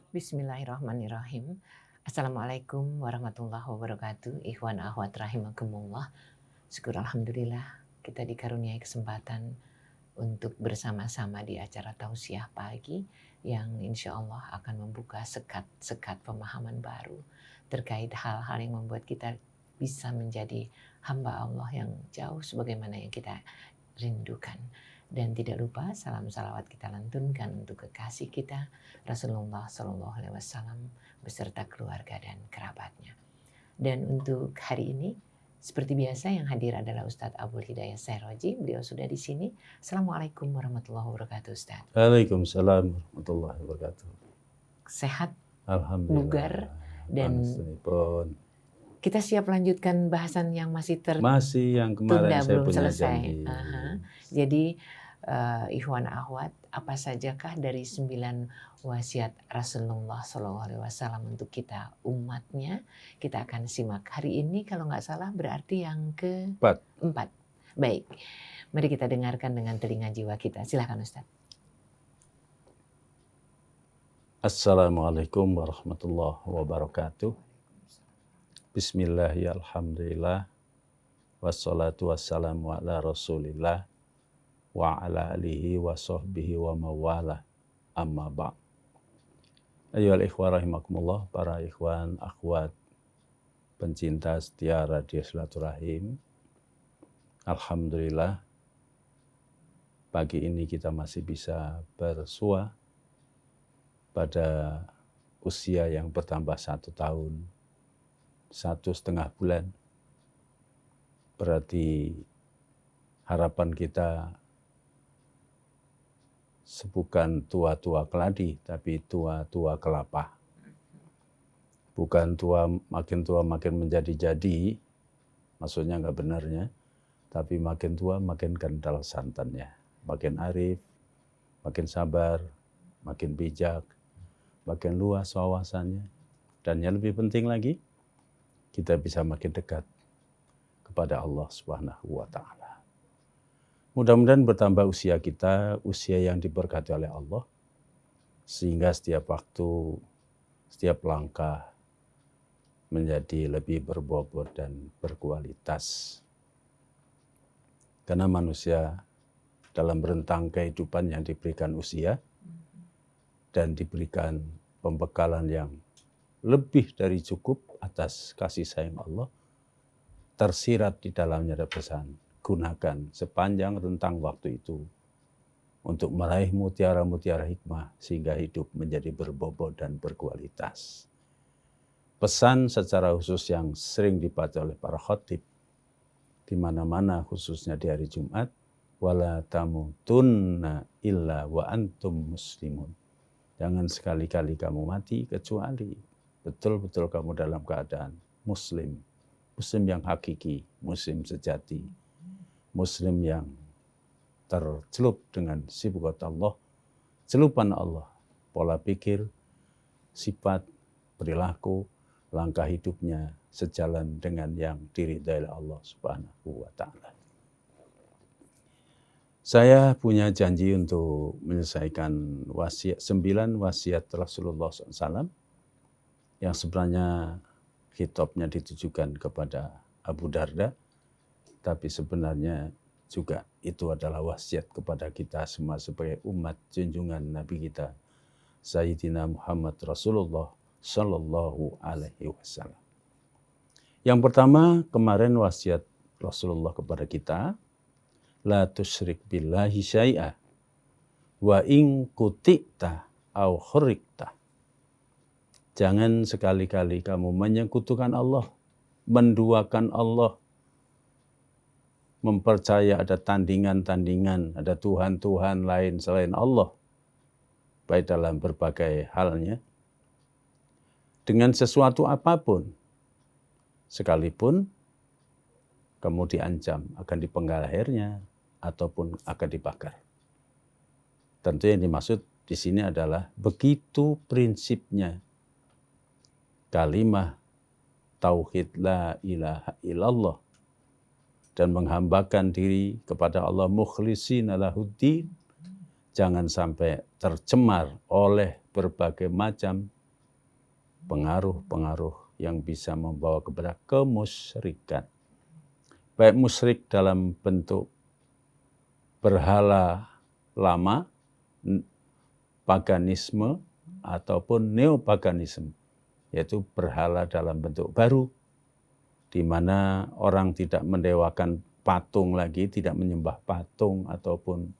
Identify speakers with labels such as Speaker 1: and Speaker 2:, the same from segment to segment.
Speaker 1: Bismillahirrahmanirrahim. Assalamualaikum warahmatullahi wabarakatuh. Ikhwan akhwat rahimakumullah. Syukur alhamdulillah kita dikaruniai kesempatan untuk bersama-sama di acara tausiah pagi yang insya Allah akan membuka sekat-sekat pemahaman baru terkait hal-hal yang membuat kita bisa menjadi hamba Allah yang jauh sebagaimana yang kita rindukan. Dan tidak lupa salam salawat kita lantunkan untuk kekasih kita Rasulullah SAW beserta keluarga dan kerabatnya. Dan untuk hari ini seperti biasa yang hadir adalah Ustadz Abul Hidayah Sairoji. Beliau sudah di sini. Assalamualaikum warahmatullahi wabarakatuh Ustadz.
Speaker 2: Waalaikumsalam warahmatullahi wabarakatuh.
Speaker 1: Sehat,
Speaker 2: Alhamdulillah.
Speaker 1: bugar, dan kita siap lanjutkan bahasan yang masih
Speaker 2: masih yang kemarin saya
Speaker 1: belum
Speaker 2: punya
Speaker 1: selesai.
Speaker 2: janji.
Speaker 1: Jadi ikhwan akhwat, apa sajakah dari 9 wasiat Rasulullah SAW untuk kita umatnya? Kita akan simak hari ini, kalau nggak salah berarti yang ke-4. Baik, mari kita dengarkan dengan telinga jiwa kita. Silakan Ustaz.
Speaker 2: Assalamualaikum warahmatullahi wabarakatuh. Bismillahirrahmanirrahim. Alhamdulillah. Wassalatu wassalamu ala rasulillah wa ala alihi wa sahbihi wa mawala amma ba'd. Ayyuhal ikhwan rahimakumullah, para ikhwan akhwat pencinta setia radio silaturahim. Alhamdulillah pagi ini kita masih bisa bersua pada usia yang bertambah 1 tahun 1,5 bulan. Berarti harapan kita bukan tua-tua keladi, tapi tua-tua kelapa. Bukan makin tua makin menjadi-jadi, maksudnya nggak benarnya, tapi makin tua makin kental santannya. Makin arif, makin sabar, makin bijak, makin luas wawasannya. Dan yang lebih penting lagi, kita bisa makin dekat kepada Allah Subhanahu wa Ta'ala. Mudah-mudahan bertambah usia kita, usia yang diberkati oleh Allah, sehingga setiap waktu, setiap langkah menjadi lebih berbobot dan berkualitas. Karena manusia dalam rentang kehidupan yang diberikan usia dan diberikan pembekalan yang lebih dari cukup atas kasih sayang Allah, tersirat di dalamnya ada pesan, gunakan sepanjang rentang waktu itu untuk meraih mutiara-mutiara hikmah sehingga hidup menjadi berbobot dan berkualitas. Pesan secara khusus yang sering dibaca oleh para khatib di mana-mana, khususnya di hari Jumat, wala tamutunna illa wa antum muslimun. Jangan sekali-kali kamu mati kecuali betul-betul kamu dalam keadaan muslim. Muslim yang hakiki, muslim sejati, muslim yang tercelup dengan sifat Allah, celupan Allah, pola pikir, sifat, perilaku, langkah hidupnya sejalan dengan yang diridhai Allah Subhanahu wa Ta'ala. Saya punya janji untuk menyelesaikan 9 wasiat Rasulullah SAW yang sebenarnya khitabnya ditujukan kepada Abu Darda, tapi sebenarnya juga itu adalah wasiat kepada kita semua sebagai umat junjungan Nabi kita Sayyidina Muhammad Rasulullah Sallallahu Alaihi Wasallam. Yang pertama, kemarin wasiat Rasulullah kepada kita, la tusyrik billahi syai'a wa in kuti'ta au khurikta. Jangan sekali-kali kamu menyekutukan Allah, menduakan Allah, mempercaya ada tandingan-tandingan, ada Tuhan-Tuhan lain selain Allah, baik dalam berbagai halnya, dengan sesuatu apapun, sekalipun kamu diancam akan dipenggal lehernya ataupun akan dibakar. Tentu yang dimaksud di sini adalah begitu prinsipnya kalimah tauhid la ilaha illallah dan menghambakan diri kepada Allah mukhlishina lahuddin, jangan sampai tercemar oleh berbagai macam pengaruh-pengaruh yang bisa membawa kepada kemusyrikan. Baik musyrik dalam bentuk berhala lama, paganisme, ataupun neopaganisme, yaitu berhala dalam bentuk baru, di mana orang tidak mendewakan patung lagi, tidak menyembah patung ataupun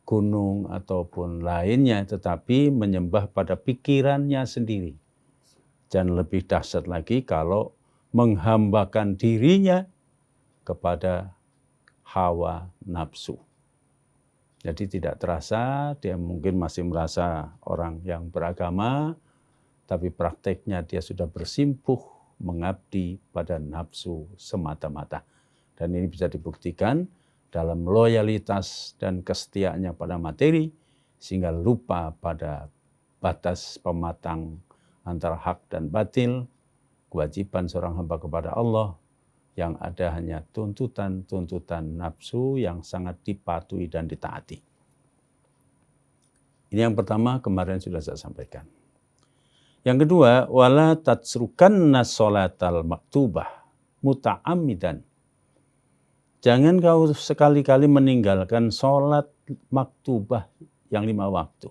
Speaker 2: gunung ataupun lainnya, tetapi menyembah pada pikirannya sendiri. Dan lebih dahsyat lagi kalau menghambakan dirinya kepada hawa nafsu. Jadi tidak terasa, dia mungkin masih merasa orang yang beragama, tapi prakteknya dia sudah bersimpuh mengabdi pada nafsu semata-mata. Dan ini bisa dibuktikan dalam loyalitas dan kesetiaannya pada materi, sehingga lupa pada batas pematang antara hak dan batil, kewajiban seorang hamba kepada Allah, yang ada hanya tuntutan-tuntutan nafsu yang sangat dipatuhi dan ditaati. Ini yang pertama, kemarin sudah saya sampaikan. Yang kedua, wala tatsrukanna sholatal maktubah muta'ammidan. Jangan kau sekali-kali meninggalkan sholat maktubah yang 5 waktu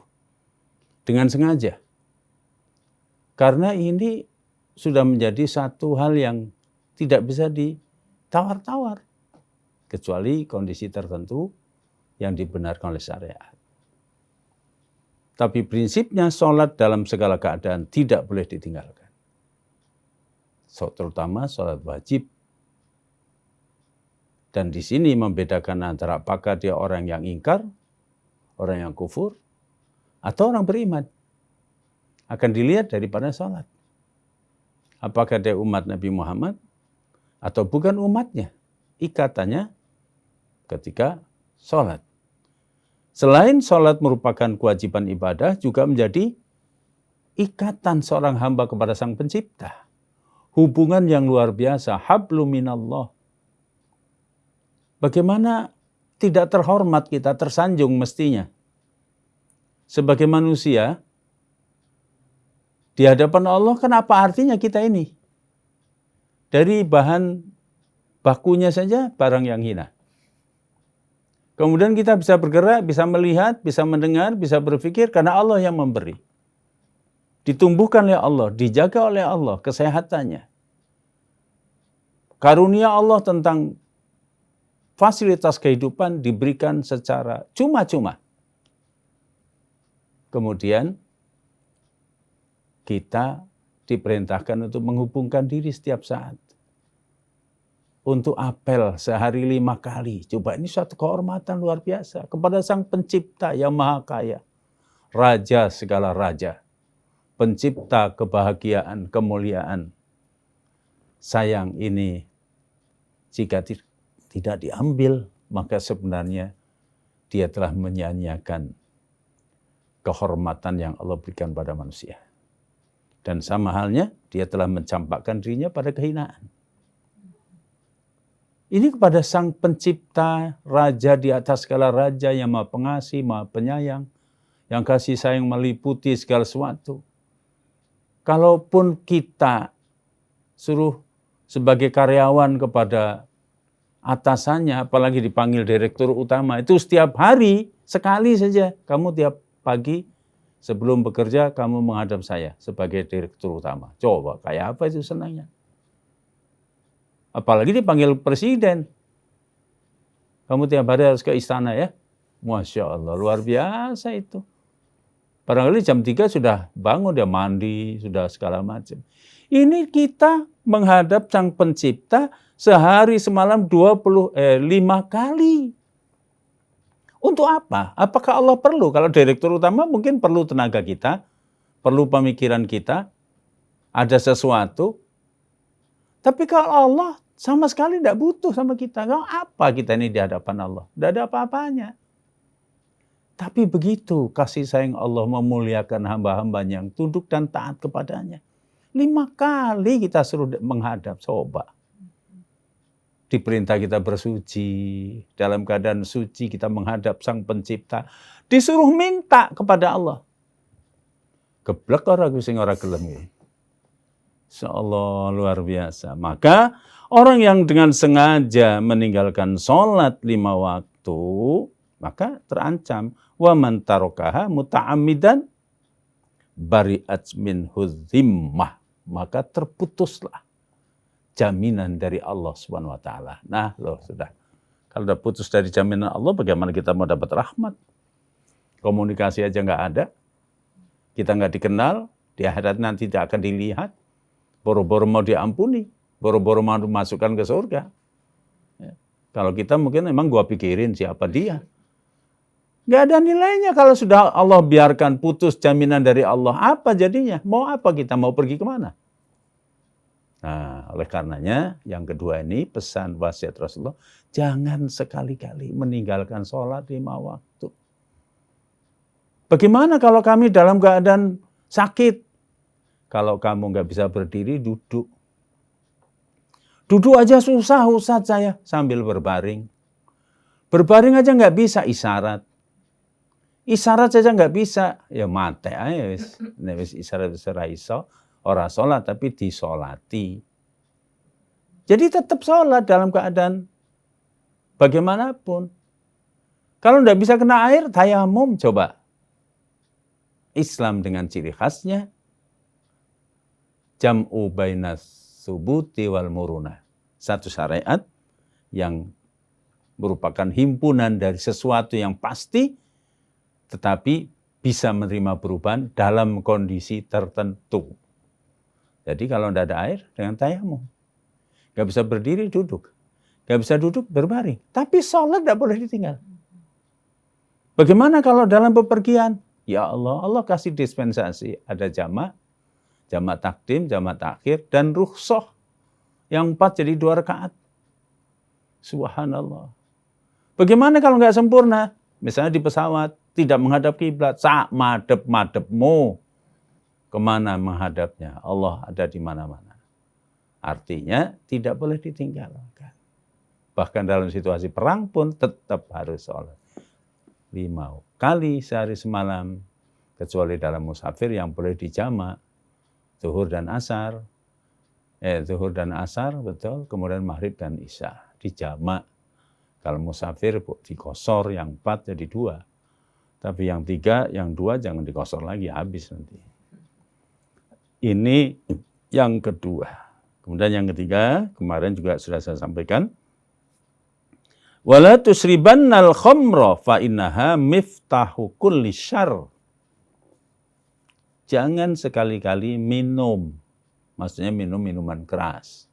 Speaker 2: dengan sengaja. Karena ini sudah menjadi satu hal yang tidak bisa ditawar-tawar, kecuali kondisi tertentu yang dibenarkan oleh syariat. Tapi prinsipnya sholat dalam segala keadaan tidak boleh ditinggalkan. Terutama sholat wajib. Dan di sini membedakan antara apakah dia orang yang ingkar, orang yang kufur, atau orang beriman. Akan dilihat daripada sholat. Apakah dia umat Nabi Muhammad atau bukan umatnya. Ikatannya ketika sholat. Selain sholat merupakan kewajiban ibadah, juga menjadi ikatan seorang hamba kepada Sang Pencipta. Hubungan yang luar biasa, hablum minallah. Bagaimana tidak terhormat kita, tersanjung mestinya. Sebagai manusia, di hadapan Allah, kan apa artinya kita ini? Dari bahan bakunya saja barang yang hina. Kemudian kita bisa bergerak, bisa melihat, bisa mendengar, bisa berpikir karena Allah yang memberi. Ditumbuhkan oleh Allah, dijaga oleh Allah kesehatannya. Karunia Allah tentang fasilitas kehidupan diberikan secara cuma-cuma. Kemudian kita diperintahkan untuk menghubungkan diri setiap saat. Untuk apel sehari 5 kali. Coba, ini suatu kehormatan luar biasa kepada Sang Pencipta yang Maha Kaya. Raja segala raja. Pencipta kebahagiaan, kemuliaan. Sayang ini jika tidak diambil, maka sebenarnya dia telah menyanyiakan kehormatan yang Allah berikan pada manusia. Dan sama halnya, dia telah mencampakkan dirinya pada kehinaan. Ini kepada Sang Pencipta, Raja di atas segala raja yang Maha Pengasih, Maha Penyayang, yang kasih sayang meliputi segala sesuatu. Kalaupun kita suruh sebagai karyawan kepada atasannya, apalagi dipanggil direktur utama, itu setiap hari, sekali saja, kamu tiap pagi sebelum bekerja, kamu menghadap saya sebagai direktur utama. Coba, kayak apa itu senangnya? Apalagi dipanggil presiden. Kamu tiap hari harus ke istana ya. Masya Allah, luar biasa itu. Barangkali jam 3 sudah bangun, dia mandi, sudah segala macam. Ini kita menghadap Sang Pencipta sehari semalam 5 kali. Untuk apa? Apakah Allah perlu? Kalau direktur utama mungkin perlu tenaga kita, perlu pemikiran kita, ada sesuatu. Tapi kalau Allah sama sekali tidak butuh sama kita. Kalau apa kita ini di hadapan Allah? Tidak ada apa-apanya. Tapi begitu kasih sayang Allah memuliakan hamba-hambanya yang tunduk dan taat kepadanya. 5 kali kita suruh menghadap, coba. Diperintah kita bersuci, dalam keadaan suci kita menghadap Sang Pencipta. Disuruh minta kepada Allah. Geblek orang sing ora gelem iki. Insyaallah luar biasa. Maka orang yang dengan sengaja meninggalkan sholat 5 waktu, maka terancam. Wa man tarakaha muta'ammidan bari'at minhu dhimmah. Maka terputuslah jaminan dari Allah Subhanahu wa taala. Nah, loh sudah. Kalau udah putus dari jaminan Allah, bagaimana kita mau dapat rahmat? Komunikasi aja nggak ada. Kita nggak dikenal, di akhirat nanti tidak akan dilihat. Boro-boro mau diampuni, boro-boro mau dimasukkan ke surga. Ya. Kalau kita mungkin memang gua pikirin siapa dia. Nggak ada nilainya kalau sudah Allah biarkan putus jaminan dari Allah. Apa jadinya? Mau apa kita? Mau pergi kemana? Nah, oleh karenanya yang kedua ini pesan wasiat Rasulullah, jangan sekali-kali meninggalkan sholat 5 waktu. Bagaimana kalau kami dalam keadaan sakit? Kalau kamu nggak bisa berdiri, duduk. Duduk aja susah, Ustadz saya sambil berbaring. Berbaring aja nggak bisa, isyarat. Isyarat saja nggak bisa, ya mate aja wis isyarat ora iso, ora sholat tapi disolati. Jadi tetap sholat dalam keadaan bagaimanapun. Kalau nggak bisa kena air, tayamum coba. Islam dengan ciri khasnya jam'u bainas subuti wal murunah. Satu syariat yang merupakan himpunan dari sesuatu yang pasti, tetapi bisa menerima perubahan dalam kondisi tertentu. Jadi kalau tidak ada air, dengan tayamum. Gak bisa berdiri, duduk. Gak bisa duduk, berbaring. Tapi sholat tidak boleh ditinggal. Bagaimana kalau dalam bepergian? Ya Allah, Allah kasih dispensasi. Ada jamak takdim, jamak takhir, dan rukhsah. Yang 4 jadi 2 rakaat. Subhanallah. Bagaimana kalau nggak sempurna? Misalnya di pesawat, tidak menghadap kiblat, sak madep-madepmu. Kemana menghadapnya? Allah ada di mana-mana. Artinya tidak boleh ditinggalkan. Bahkan dalam situasi perang pun tetap harus sholat 5 kali sehari semalam. Kecuali dalam musafir yang boleh dijamak. Zuhur dan asar. Zuhur dan asar, betul. Kemudian maghrib dan isya. Dijamak. Kalau musafir dikosor, yang 4 jadi 2. Tapi yang 3, yang 2 jangan dikosor lagi, habis nanti. Ini yang kedua. Kemudian yang ketiga, kemarin juga sudah saya sampaikan. Wala tusribannal khamra fa innaha miftahu kulli syarr. Jangan sekali-kali minum. Maksudnya minum minuman keras.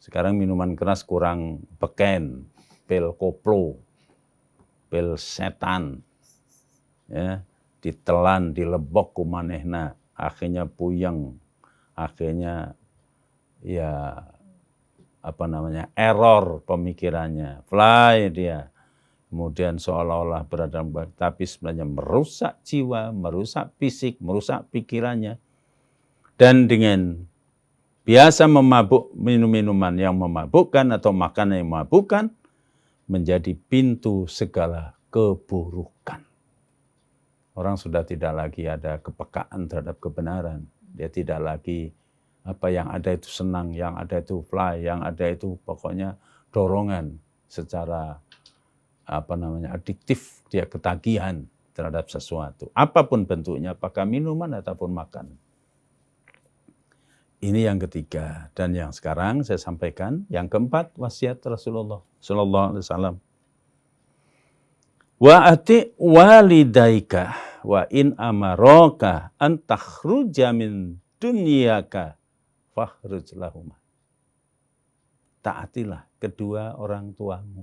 Speaker 2: Sekarang minuman keras kurang beken. Pil koplo. Pil setan. Ya, ditelan, dilebok kumanehna, akhirnya puyeng, akhirnya ya error pemikirannya, fly dia, kemudian seolah-olah berada tapi sebenarnya merusak jiwa, merusak fisik, merusak pikirannya, dan dengan biasa memabuk minum-minuman yang memabukkan atau makanan yang memabukkan menjadi pintu segala keburukan. Orang sudah tidak lagi ada kepekaan terhadap kebenaran. Dia tidak lagi apa yang ada itu senang, yang ada itu fly, yang ada itu pokoknya dorongan secara adiktif, dia ketagihan terhadap sesuatu. Apapun bentuknya, apakah minuman ataupun makanan. Ini yang ketiga. Dan yang sekarang saya sampaikan, yang keempat, wasiat Rasulullah sallallahu alaihi wasallam. Wa ati walidaika wa in amaraka an takhruja min dunyaka fakhruj lahuma. Taatilah kedua orang tuamu.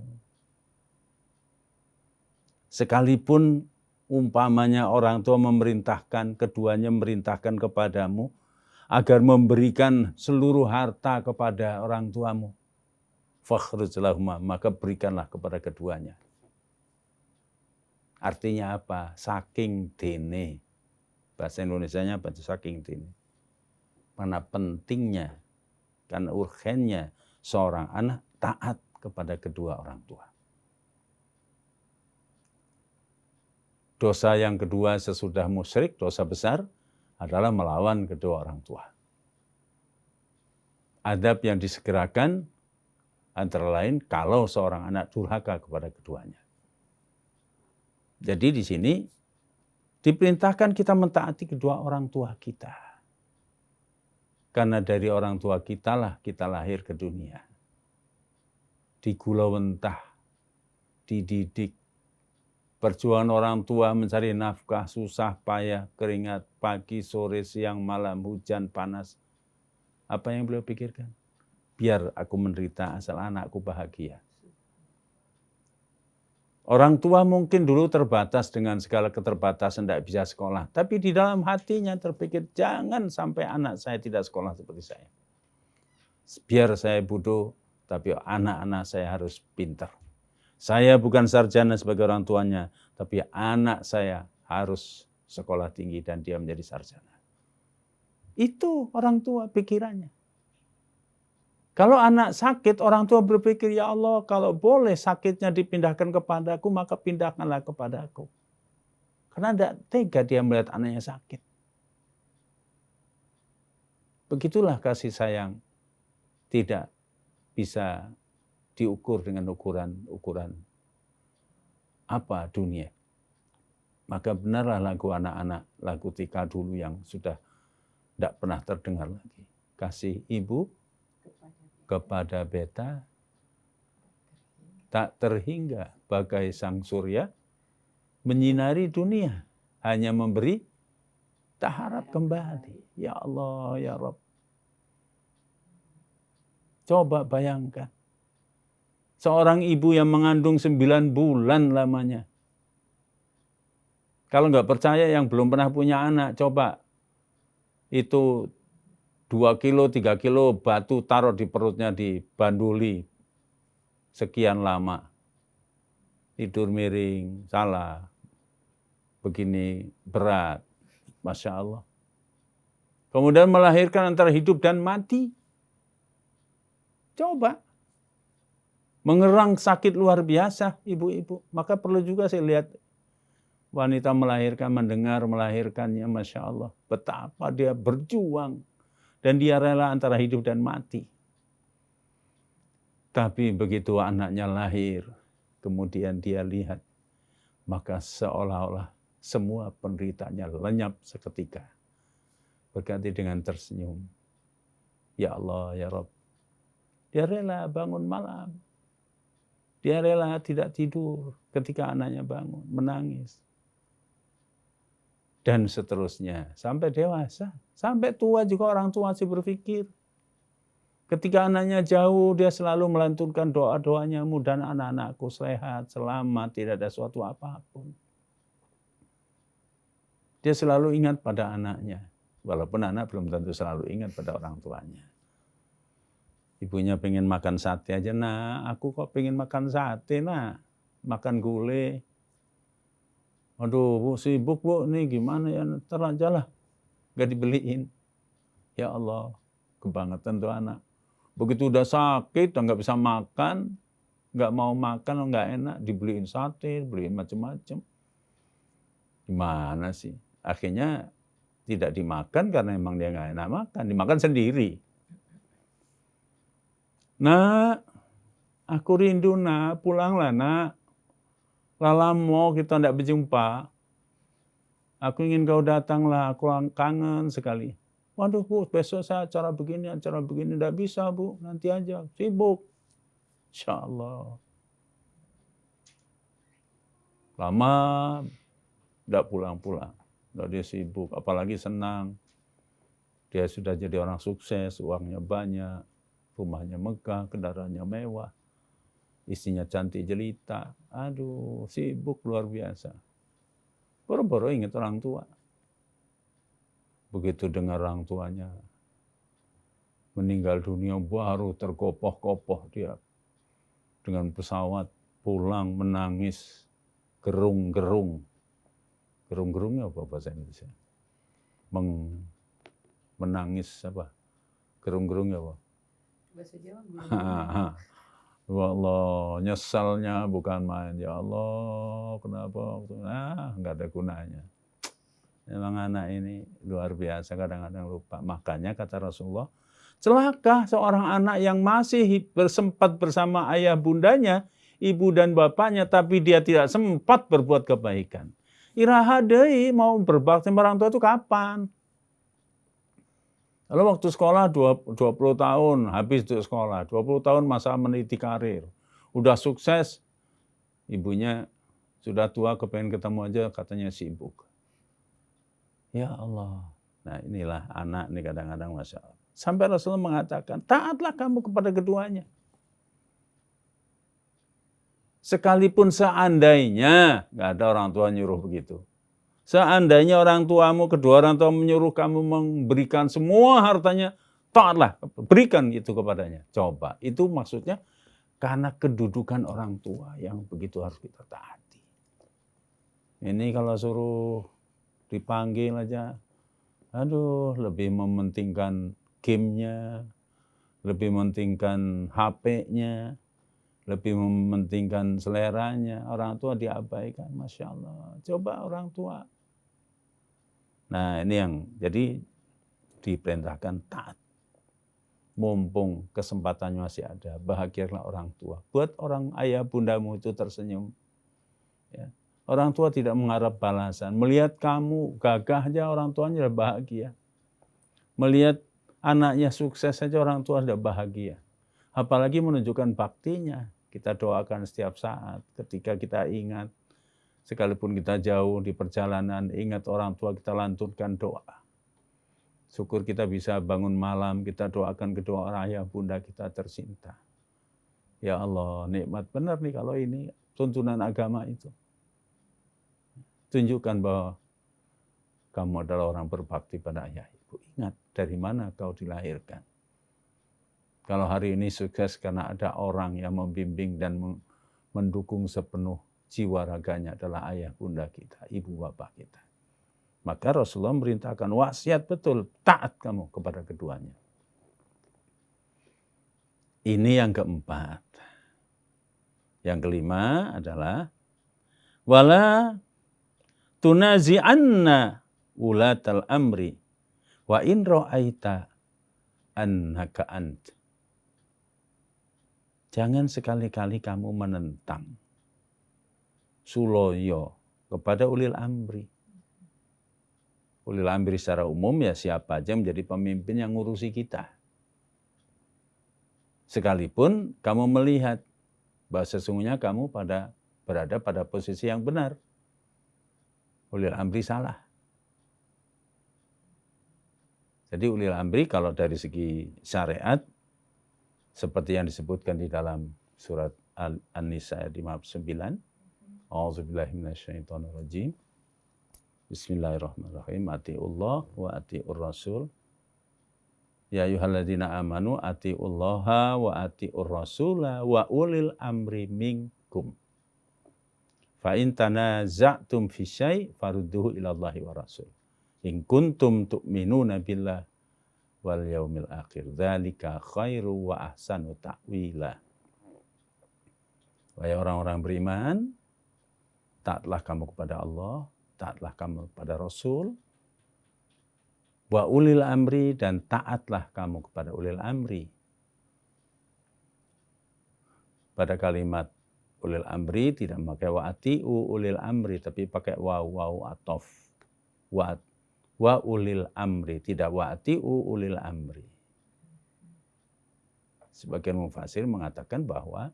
Speaker 2: Sekalipun umpamanya orang tua memerintahkan, keduanya memerintahkan kepadamu agar memberikan seluruh harta kepada orang tuamu, fakhruj lahuma, maka berikanlah kepada keduanya. Artinya apa? Saking dene. Bahasa Indonesianya apa? Saking dene. Mana pentingnya, karena urgennya seorang anak taat kepada kedua orang tua. Dosa yang kedua sesudah musyrik, dosa besar, adalah melawan kedua orang tua. Adab yang disegerakan antara lain kalau seorang anak durhaka kepada keduanya. Jadi di sini diperintahkan kita mentaati kedua orang tua kita. Karena dari orang tua kita lah kita lahir ke dunia. Digulawentah, dididik. Perjuangan orang tua mencari nafkah, susah payah, keringat, pagi, sore, siang, malam, hujan, panas. Apa yang beliau pikirkan? Biar aku menderita asal anakku bahagia. Orang tua mungkin dulu terbatas dengan segala keterbatasan, tidak bisa sekolah. Tapi di dalam hatinya terpikir, jangan sampai anak saya tidak sekolah seperti saya. Biar saya bodoh, tapi anak-anak saya harus pintar. Saya bukan sarjana sebagai orang tuanya, tapi anak saya harus sekolah tinggi dan dia menjadi sarjana. Itu orang tua pikirannya. Kalau anak sakit, orang tua berpikir, ya Allah, kalau boleh sakitnya dipindahkan kepadaku, maka pindahkanlah kepadaku. Karena tidak tega dia melihat anaknya sakit. Begitulah kasih sayang tidak bisa diukur dengan ukuran apa dunia. Maka benarlah lagu anak-anak, lagu Tika dulu yang sudah tidak pernah terdengar lagi. Kasih ibu kepada beta tak terhingga bagai sang surya menyinari dunia, hanya memberi tak harap kembali. Ya Allah, ya Rabb. Coba bayangkan. Seorang ibu yang mengandung 9 bulan lamanya. Kalau nggak percaya yang belum pernah punya anak, coba itu 2 kilo, 3 kilo batu taruh di perutnya, dibanduli sekian lama. Tidur miring, salah, begini berat, Masya Allah. Kemudian melahirkan antara hidup dan mati. Coba. Mengerang sakit luar biasa ibu-ibu. Maka perlu juga saya lihat wanita melahirkan, mendengar melahirkannya, Masya Allah. Betapa dia berjuang. Dan dia rela antara hidup dan mati. Tapi begitu anaknya lahir, kemudian dia lihat, maka seolah-olah semua penderitanya lenyap seketika. Berganti dengan tersenyum. Ya Allah, ya Rabb. Dia rela bangun malam. Dia rela tidak tidur ketika anaknya bangun, menangis. Dan seterusnya, sampai dewasa. Sampai tua juga orang tua masih berpikir. Ketika anaknya jauh, dia selalu melantunkan doa-doanya, mudah anak-anakku sehat, selamat, tidak ada suatu apapun. Dia selalu ingat pada anaknya. Walaupun anak belum tentu selalu ingat pada orang tuanya. Ibunya pengen makan sate aja, nah aku kok pengen makan sate, nah makan gulai. Aduh, Bu, sibuk Bu, nih gimana ya, ntar aja lah, gak dibeliin. Ya Allah, kebangetan tuh anak. Begitu udah sakit, udah gak bisa makan, gak mau makan, gak enak, dibeliin sate, dibeliin macam-macam. Gimana sih? Akhirnya tidak dimakan karena emang dia gak enak makan, dimakan sendiri. Nak, aku rindu nak, pulanglah nak. Lama kita tidak berjumpa. Aku ingin kau datanglah, aku kangen sekali. Waduh Bu, besok saya acara begini, tidak bisa Bu, nanti aja, sibuk. Insya Allah. Lama, tidak pulang-pulang. Udah dia sibuk, apalagi senang. Dia sudah jadi orang sukses, uangnya banyak. Rumahnya megah, kendaraannya mewah, istrinya cantik jelita, aduh sibuk luar biasa. Boro-boro ingat orang tua. Begitu dengar orang tuanya meninggal dunia, baru tergopoh-gopoh dia dengan pesawat pulang menangis. gerung-gerung. Gerung-gerungnya apa bahasa Indonesia? Menangis apa? Gerung-gerungnya apa?
Speaker 1: Bahasa Jawa
Speaker 2: Ya Allah, nyesalnya bukan main. Ya Allah, kenapa? Nggak ada gunanya. Memang anak ini luar biasa, kadang-kadang lupa. Makanya kata Rasulullah, celaka seorang anak yang masih bersempat bersama ayah bundanya, ibu dan bapaknya, tapi dia tidak sempat berbuat kebaikan. Iraha deui mau berbakti sama orang tua itu kapan? Lalu waktu sekolah 20 tahun, habis itu sekolah. 20 tahun masa meniti karir. Udah sukses, ibunya sudah tua, kepengen ketemu aja, katanya sibuk. Ya Allah. Nah inilah anak nih kadang-kadang Masya Allah. Sampai Rasulullah mengatakan, taatlah kamu kepada keduanya. Sekalipun seandainya, nggak ada orang tua nyuruh begitu. Seandainya orang tuamu, kedua orang tua menyuruh kamu memberikan semua hartanya, taatlah, berikan itu kepadanya. Coba, itu maksudnya karena kedudukan orang tua yang begitu harus kita taati. Ini kalau suruh dipanggil aja, aduh lebih mementingkan game-nya, lebih mementingkan HP-nya, lebih mementingkan seleranya. Orang tua diabaikan, Masya Allah. Coba orang tua. Nah ini yang jadi diperintahkan taat. Mumpung kesempatannya masih ada, bahagialah orang tua. Buat orang ayah bundamu itu tersenyum. Ya. Orang tua tidak mengharap balasan. Melihat kamu gagah aja orang tuanya sudah bahagia. Melihat anaknya sukses saja orang tua sudah bahagia. Apalagi menunjukkan baktinya. Kita doakan setiap saat. Ketika kita ingat, sekalipun kita jauh di perjalanan, ingat orang tua, kita lantunkan doa. Syukur kita bisa bangun malam, kita doakan kedua orang ayah bunda kita tercinta. Ya Allah, nikmat benar nih kalau ini tuntunan agama itu. Tunjukkan bahwa kamu adalah orang berbakti pada ayah ibu. Ingat dari mana kau dilahirkan. Kalau hari ini sukses karena ada orang yang membimbing dan mendukung sepenuh jiwa raganya adalah ayah bunda kita, ibu bapak kita. Maka Rasulullah merintahkan wasiat betul, taat kamu kepada keduanya. Ini yang keempat. Yang kelima adalah wala tunazi'anna ulatal amri wa in ra'aita annaka ant. Jangan sekali-kali kamu menentang suloyo kepada ulil amri. Ulil amri secara umum ya siapa aja menjadi pemimpin yang ngurusi kita. Sekalipun kamu melihat bahwa sesungguhnya kamu berada pada posisi yang benar. Ulil amri salah. Jadi ulil amri kalau dari segi syariat, seperti yang disebutkan di dalam surat An-Nisa ayat 59. A'udzubillahi minasyaitonirrajim. Bismillahirrahmanirrahim. Atiullah wa atiur rasul. Ya ayyuhalladzina amanu atiullaha wa atiur rasula wa ulil amri minkum. Fa in tanaza'tum fi syai' farudduhu ila Allahi wa rasul. In kuntum tu'minuna billah wal yaumil akhir. Dzalika khairu wa ahsanu ta'wila. Wahai orang-orang beriman, taatlah kamu kepada Allah, taatlah kamu kepada Rasul, wa ulil amri, dan taatlah kamu kepada ulil amri. Pada kalimat ulil amri tidak memakai wa ati'u ulil amri, tapi pakai waw atof. Wa ulil amri, tidak wa ati'u ulil amri. Sebagian mufasir mengatakan bahwa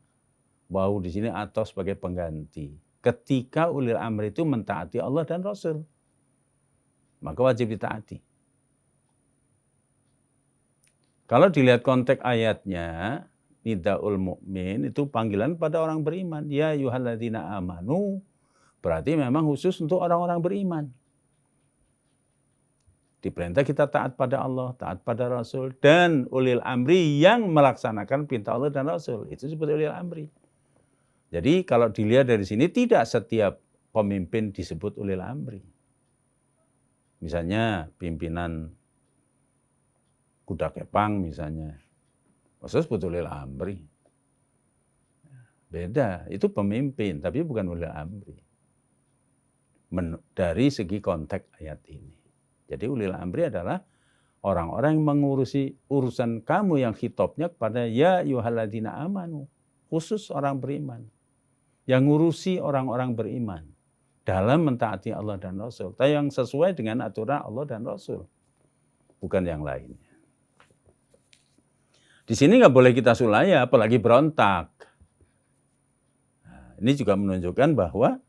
Speaker 2: waw di sini atof sebagai pengganti. Ketika ulil amri itu mentaati Allah dan Rasul, maka wajib ditaati. Kalau dilihat konteks ayatnya, nidaul mu'min itu panggilan pada orang beriman. Ya ayyuhalladzina amanu, berarti memang khusus untuk orang-orang beriman. Diperintah kita taat pada Allah, taat pada Rasul, dan ulil amri yang melaksanakan perintah Allah dan Rasul. Itu disebut ulil amri. Jadi kalau dilihat dari sini, tidak setiap pemimpin disebut ulil amri. Misalnya pimpinan kuda kepang misalnya, maksudnya disebut ulil amri. Beda, itu pemimpin, tapi bukan ulil amri. Dari segi konteks ayat ini. Jadi ulil amri adalah orang-orang yang mengurusi urusan kamu yang khitabnya kepada ya ayyuhalladzina amanu. Khusus orang beriman. Yang ngurusi orang-orang beriman. Dalam mentaati Allah dan Rasul. Tapi yang sesuai dengan aturan Allah dan Rasul. Bukan yang lainnya. Di sini nggak boleh kita sulaya, apalagi berontak. Nah, ini juga menunjukkan bahwa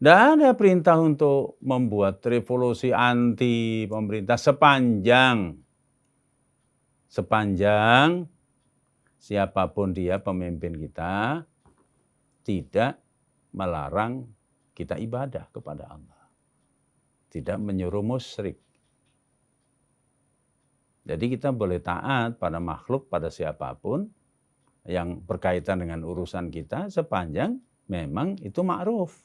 Speaker 2: tidak ada perintah untuk membuat revolusi anti pemerintah sepanjang siapapun dia pemimpin kita tidak melarang kita ibadah kepada Allah. Tidak menyuruh musyrik. Jadi kita boleh taat pada makhluk, pada siapapun yang berkaitan dengan urusan kita sepanjang memang itu ma'ruf.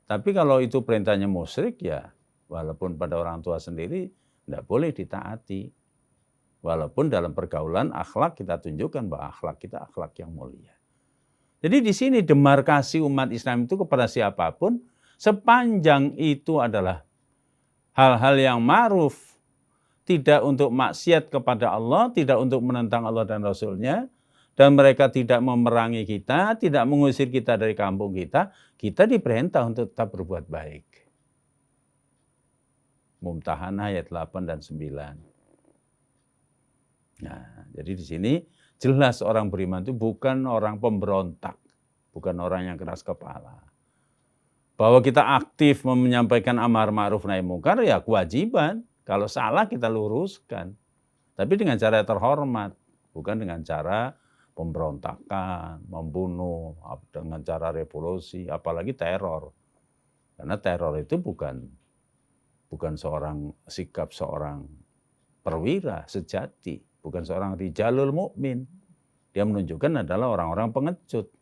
Speaker 2: Tapi kalau itu perintahnya musyrik ya walaupun pada orang tua sendiri tidak boleh ditaati. Walaupun dalam pergaulan akhlak kita tunjukkan bahwa akhlak kita akhlak yang mulia. Jadi di sini demarkasi umat Islam itu kepada siapapun sepanjang itu adalah hal-hal yang ma'ruf, tidak untuk maksiat kepada Allah, tidak untuk menentang Allah dan Rasul-Nya, dan mereka tidak memerangi kita, tidak mengusir kita dari kampung kita diperintah untuk tetap berbuat baik. Mumtahanah ayat 8 dan 9. Nah, jadi di sini jelas orang beriman itu bukan orang pemberontak, bukan orang yang keras kepala. Bahwa kita aktif menyampaikan amar ma'ruf nahi mungkar ya kewajiban. Kalau salah kita luruskan. Tapi dengan cara terhormat, bukan dengan cara pemberontakan, membunuh, dengan cara revolusi, apalagi teror. Karena teror itu bukan sikap seorang perwira sejati, bukan seorang rijalul mukmin. Dia menunjukkan adalah orang-orang pengecut.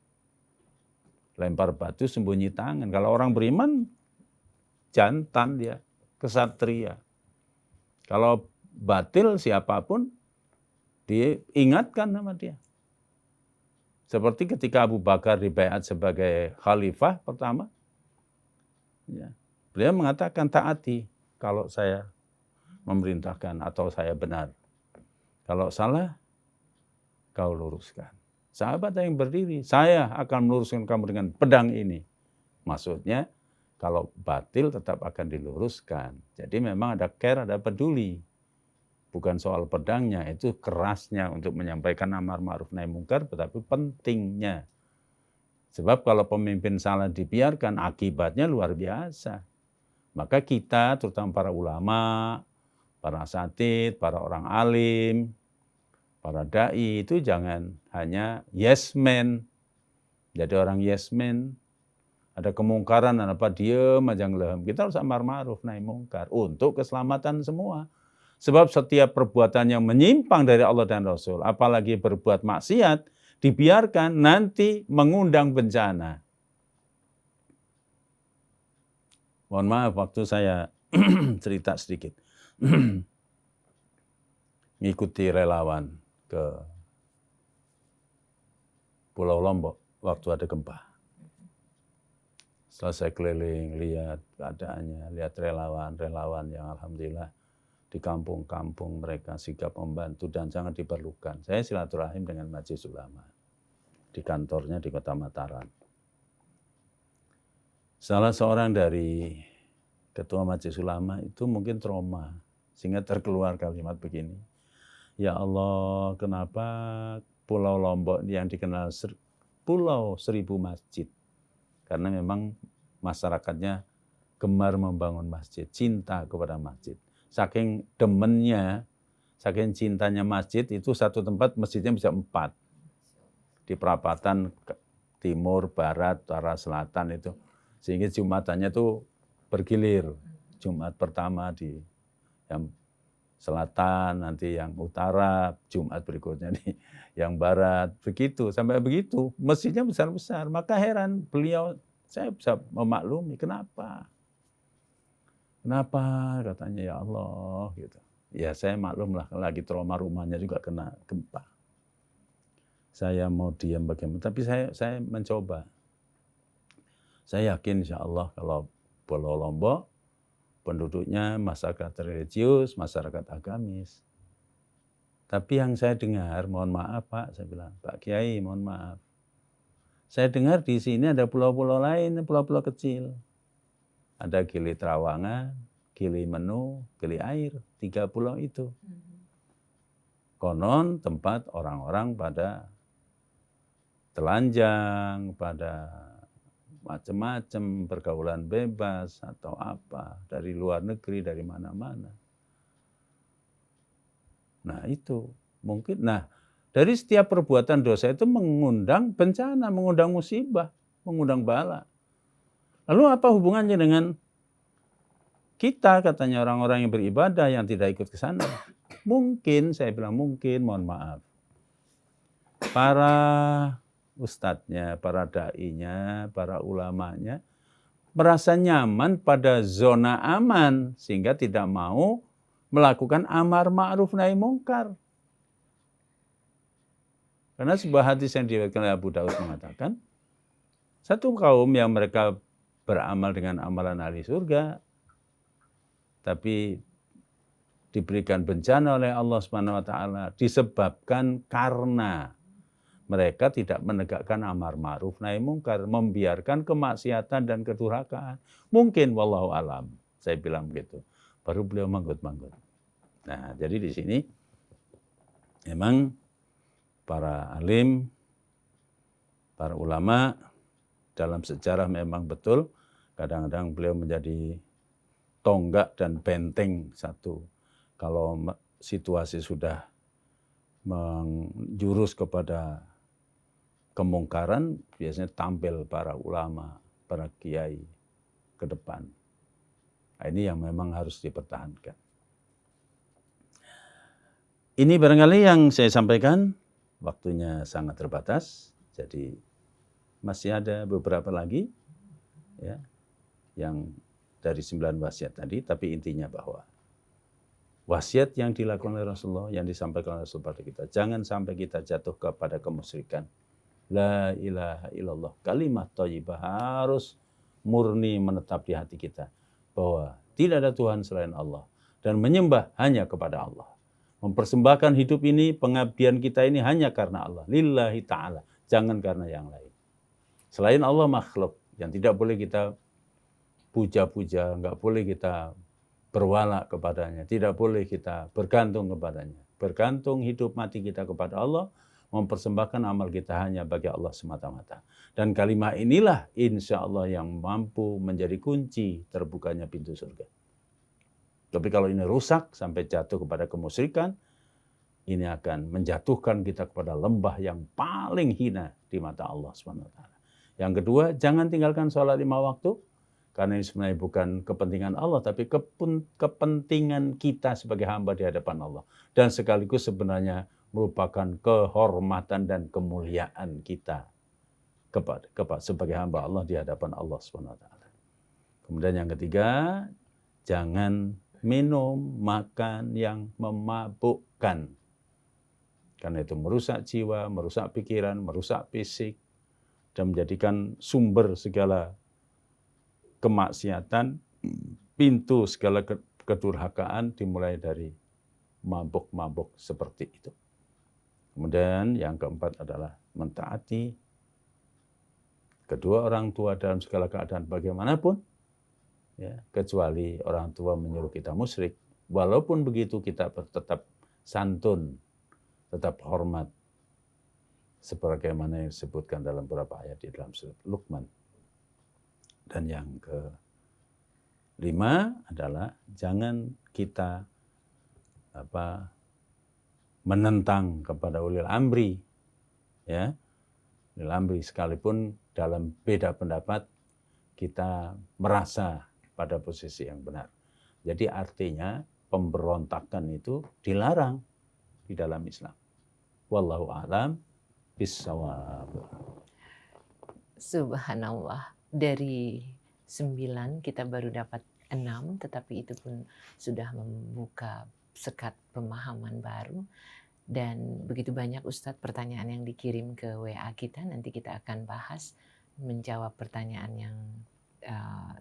Speaker 2: Lempar batu sembunyi tangan. Kalau orang beriman, jantan dia, kesatria. Kalau batil siapapun, diingatkan sama dia. Seperti ketika Abu Bakar dibaiat sebagai khalifah pertama, ya, beliau mengatakan taati kalau saya memerintahkan atau saya benar. Kalau salah, kau luruskan. Sahabat yang berdiri, saya akan meluruskan kamu dengan pedang ini. Maksudnya, kalau batil tetap akan diluruskan. Jadi memang ada care, ada peduli. Bukan soal pedangnya, itu kerasnya untuk menyampaikan amar ma'ruf nahi mungkar, tetapi pentingnya. Sebab kalau pemimpin salah dibiarkan, akibatnya luar biasa. Maka kita, terutama para ulama, para asatidz, para orang alim, para da'i, itu jangan hanya yes man. Jadi orang yes man, ada kemungkaran, apa diem aja ngelem. Kita harus amar ma'ruf nahi mungkar untuk keselamatan semua. Sebab setiap perbuatan yang menyimpang dari Allah dan Rasul, apalagi berbuat maksiat, dibiarkan nanti mengundang bencana. Mohon maaf waktu saya cerita sedikit. Ngikuti relawan ke Pulau Lombok waktu ada gempa. Setelah saya keliling, lihat keadaannya, lihat relawan-relawan yang alhamdulillah di kampung-kampung mereka sigap membantu dan sangat diperlukan. Saya silaturahim dengan Majelis Ulama di kantornya di Kota Mataram. Salah seorang dari ketua Majelis Ulama itu mungkin trauma sehingga terkeluar kalimat begini. Ya Allah, kenapa Pulau Lombok yang dikenal Pulau Seribu Masjid? Karena memang masyarakatnya gemar membangun masjid, cinta kepada masjid. Saking demennya, saking cintanya masjid, itu satu tempat masjidnya bisa 4. Di perapatan timur, barat, utara, selatan itu. Sehingga Jumatannya itu bergilir. Jumat pertama di yang selatan, nanti yang utara, Jumat berikutnya di yang barat. Begitu, sampai begitu. Masjidnya besar-besar. Maka heran beliau Saya bisa memaklumi, kenapa? Kenapa katanya ya Allah gitu. Ya saya maklum lah, lagi trauma rumahnya juga kena gempa. Saya mau diam bagaimana, tapi saya mencoba. Saya yakin insya Allah kalau Pulau Lombok penduduknya masyarakat religius, masyarakat agamis. Tapi yang saya dengar, mohon maaf Pak, saya bilang, Pak Kiai mohon maaf. Saya dengar di sini ada pulau-pulau lain, pulau-pulau kecil. Ada Gili Trawangan, Gili Menu, Gili Air, 3 pulau itu. Konon tempat orang-orang pada telanjang, pada macam-macam, pergaulan bebas atau apa, dari luar negeri, dari mana-mana. Nah itu mungkin, dari setiap perbuatan dosa itu mengundang bencana, mengundang musibah, mengundang bala. Lalu apa hubungannya dengan kita, katanya orang-orang yang beribadah yang tidak ikut ke sana? Mungkin, saya bilang mungkin, mohon maaf. Para ustadznya, para da'inya, para ulamanya merasa nyaman pada zona aman sehingga tidak mau melakukan amar ma'ruf nahi mungkar. Karena sebuah hadis yang diriwayatkan oleh Abu Daud mengatakan, satu kaum yang mereka beramal dengan amalan ahli surga, tapi diberikan bencana oleh Allah Subhanahu wa taala disebabkan karena mereka tidak menegakkan amar ma'ruf nahi mungkar, membiarkan kemaksiatan dan kedurhakaan. Mungkin wallahu alam, saya bilang begitu. Baru beliau manggut-manggut. Nah, jadi di sini memang para alim, para ulama dalam sejarah memang betul kadang-kadang beliau menjadi tonggak dan benteng satu. Kalau situasi sudah menjurus kepada kemungkaran, biasanya tampil para ulama, para kiai ke depan. Nah, ini yang memang harus dipertahankan. Ini barangkali yang saya sampaikan, waktunya sangat terbatas, jadi masih ada beberapa lagi ya, yang dari 9 wasiat tadi, tapi intinya bahwa wasiat yang dilakukan oleh Rasulullah, yang disampaikan oleh Rasulullah pada kita, jangan sampai kita jatuh kepada kemusyrikan. La ilaha illallah, kalimat thayyibah harus murni menetap di hati kita bahwa tidak ada Tuhan selain Allah dan menyembah hanya kepada Allah. Mempersembahkan hidup ini, pengabdian kita ini hanya karena Allah, lillahi ta'ala, jangan karena yang lain. Selain Allah makhluk yang tidak boleh kita puja-puja, nggak boleh kita berwala kepadanya, tidak boleh kita bergantung kepadanya. Bergantung hidup mati kita kepada Allah, mempersembahkan amal kita hanya bagi Allah semata-mata. Dan kalimat inilah insya Allah yang mampu menjadi kunci terbukanya pintu surga. Tapi kalau ini rusak sampai jatuh kepada kemusyrikan, ini akan menjatuhkan kita kepada lembah yang paling hina di mata Allah SWT. Yang kedua, jangan tinggalkan sholat 5 waktu, karena ini sebenarnya bukan kepentingan Allah, tapi kepentingan kita sebagai hamba di hadapan Allah. Dan sekaligus sebenarnya merupakan kehormatan dan kemuliaan kita sebagai hamba Allah di hadapan Allah SWT. Kemudian yang ketiga, jangan minum, makan yang memabukkan. Karena itu merusak jiwa, merusak pikiran, merusak fisik, dan menjadikan sumber segala kemaksiatan, pintu segala kedurhakaan dimulai dari mabuk-mabuk seperti itu. Kemudian yang keempat adalah mentaati kedua orang tua dalam segala keadaan bagaimanapun, ya, kecuali orang tua menyuruh kita musyrik. Walaupun begitu kita tetap santun, tetap hormat, sebagaimana yang disebutkan dalam beberapa ayat di dalam surat Luqman. Dan yang kelima adalah jangan kita menentang kepada ulil amri, ya, ulil amri sekalipun dalam beda pendapat kita merasa pada posisi yang benar. Jadi artinya pemberontakan itu dilarang di dalam Islam. Wallahu a'lam bishawab.
Speaker 1: Subhanallah. dari 9 kita baru dapat 6, tetapi itu pun sudah membuka sekat pemahaman baru. Dan begitu banyak Ustadz pertanyaan yang dikirim ke WA kita, nanti kita akan bahas, menjawab pertanyaan yang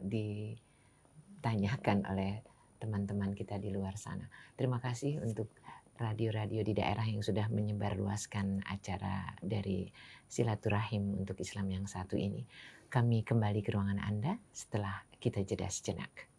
Speaker 1: ditanyakan oleh teman-teman kita di luar sana. Terima kasih untuk radio-radio di daerah yang sudah menyebarluaskan acara dari Silaturahim untuk Islam yang satu ini. Kami kembali ke ruangan Anda setelah kita jeda sejenak.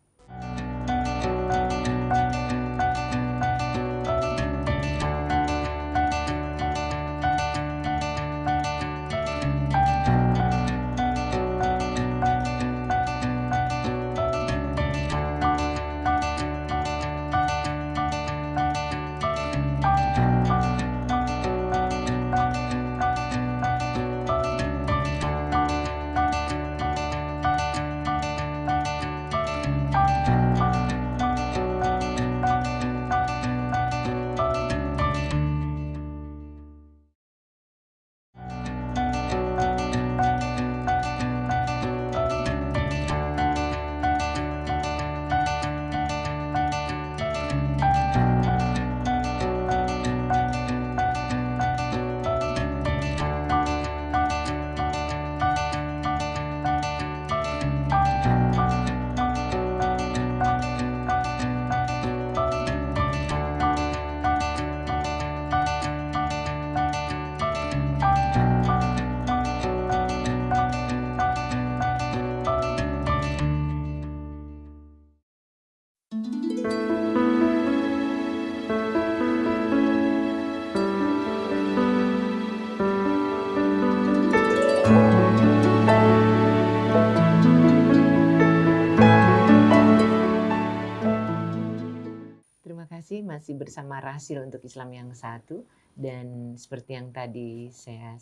Speaker 1: Masih bersama Rasil untuk Islam yang satu, dan seperti yang tadi saya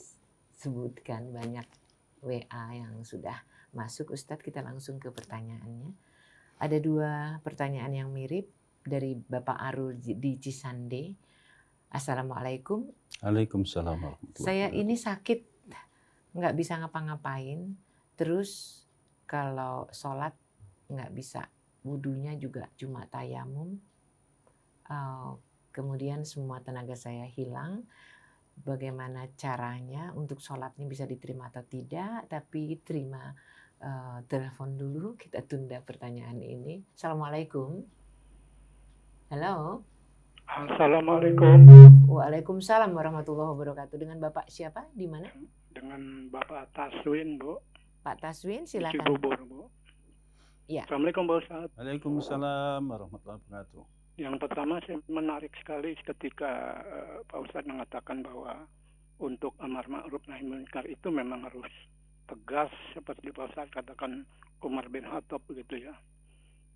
Speaker 1: sebutkan, banyak WA yang sudah masuk. Ustadz, kita langsung ke pertanyaannya. Ada 2 pertanyaan yang mirip dari Bapak Arul di Cisande. Assalamualaikum.
Speaker 2: Waalaikumsalam warahmatullahi
Speaker 1: Saya ini sakit, nggak bisa ngapa-ngapain, terus kalau sholat nggak bisa, wudunya juga cuma tayamum. Kemudian semua tenaga saya hilang. Bagaimana caranya untuk sholatnya bisa diterima atau tidak? Tapi terima telepon dulu, kita tunda pertanyaan ini. Assalamualaikum. Halo.
Speaker 3: Assalamualaikum.
Speaker 1: Waalaikumsalam warahmatullahi wabarakatuh. Dengan Bapak siapa? Di mana?
Speaker 3: Dengan Bapak Taswin, Bu.
Speaker 1: Pak Taswin, silakan.
Speaker 3: Cibubur, Bu.
Speaker 1: Ya.
Speaker 3: Assalamualaikum, Pak Ustadz.
Speaker 2: Waalaikumsalam warahmatullahi wabarakatuh.
Speaker 3: Yang pertama, saya menarik sekali ketika Pak Ustadz mengatakan bahwa untuk amar ma'ruf nahi munkar itu memang harus tegas, seperti Pak Ustadz katakan Umar bin Khattab begitu ya.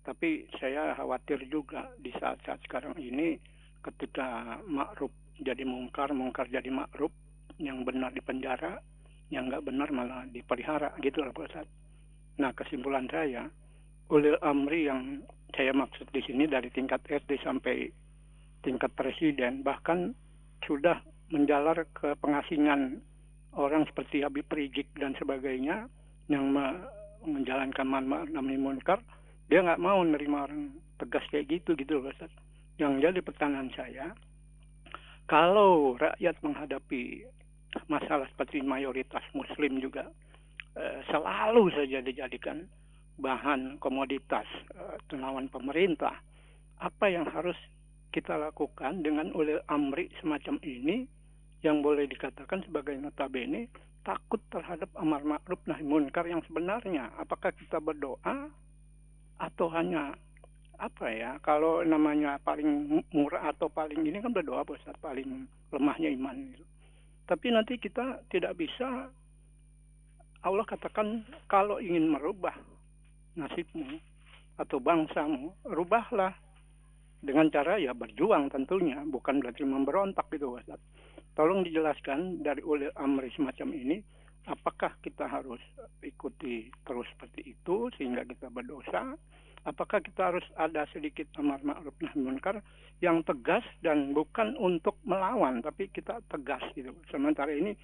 Speaker 3: Tapi saya khawatir juga di saat-saat sekarang ini, ketika ma'ruf jadi mungkar, mungkar jadi ma'ruf, yang benar di penjara, yang nggak benar malah dipelihara, gitu lah Pak Ustadz. Nah, kesimpulan saya, ulil amri yang saya maksud di sini dari tingkat RT sampai tingkat presiden, bahkan sudah menjalar ke pengasingan orang seperti Habib Rizik dan sebagainya yang menjalankan ma'ruf nahi munkar. Dia nggak mau nerima orang tegas kayak gitu Ustaz. Yang jadi pertanyaan saya, kalau rakyat menghadapi masalah seperti mayoritas Muslim juga selalu saja dijadikan bahan komoditas tenawan pemerintah, apa yang harus kita lakukan dengan ulil amri semacam ini yang boleh dikatakan sebagai notabene takut terhadap amar ma'ruf nahi munkar yang sebenarnya? Apakah kita berdoa atau hanya apa ya, kalau namanya paling murah atau paling ini kan berdoa Ustaz, paling lemahnya iman gitu. Tapi nanti kita tidak bisa, Allah katakan kalau ingin merubah nasibmu atau bangsamu, rubahlah dengan cara ya berjuang tentunya, bukan berarti memberontak gitu Ustaz. Tolong dijelaskan dari ulil amri semacam ini, apakah kita harus ikuti terus seperti itu sehingga kita berdosa? Apakah kita harus ada sedikit amar ma'ruf nahi munkar yang tegas dan bukan untuk melawan, tapi kita tegas gitu. Sementara ini